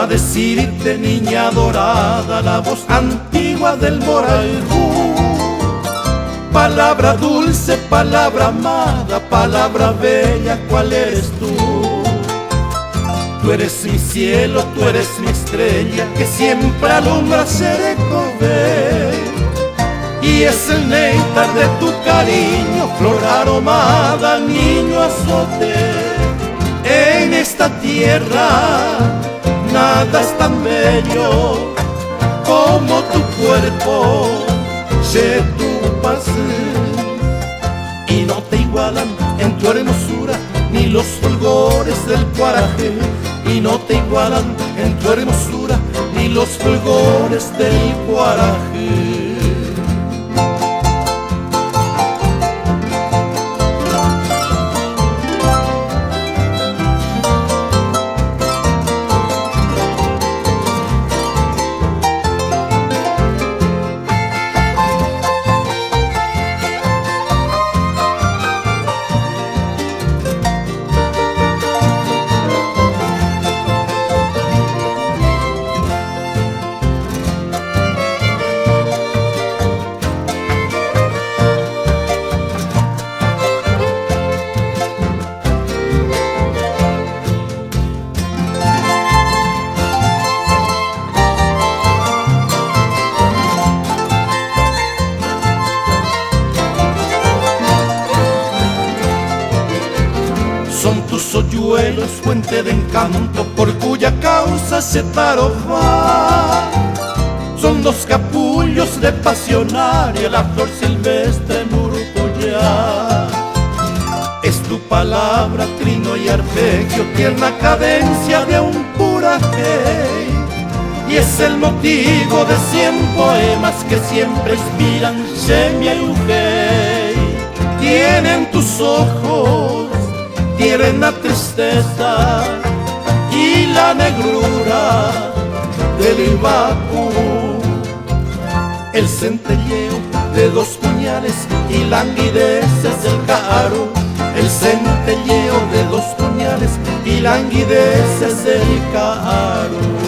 pa' decirte, niña dorada, la voz antigua del Morajú. Palabra dulce, palabra amada, palabra bella, ¿cuál eres tú? Tú eres mi cielo, tú eres mi estrella, que siempre alumbra Cerecové. Y es el néctar de tu cariño, flor aromada, niño azote. En esta tierra nada es tan bello como tu cuerpo, y no te igualan en tu hermosura ni los fulgores del Guaraje, y no te igualan en tu hermosura ni los fulgores del Guaraje. Son tus hoyuelos, fuente de encanto, por cuya causa se va. Son los capullos de pasionaria, la flor silvestre Murupuyá. Es tu palabra, trino y arpegio, tierna cadencia de un puraje. Y es el motivo de 100 poemas que siempre inspiran Shemia y Ujei. Tienen tus ojos tierna tristeza y la negrura del Ibacu, el centelleo de 2 puñales y languideces del Caro, el centelleo de 2 puñales y languideces del Caro.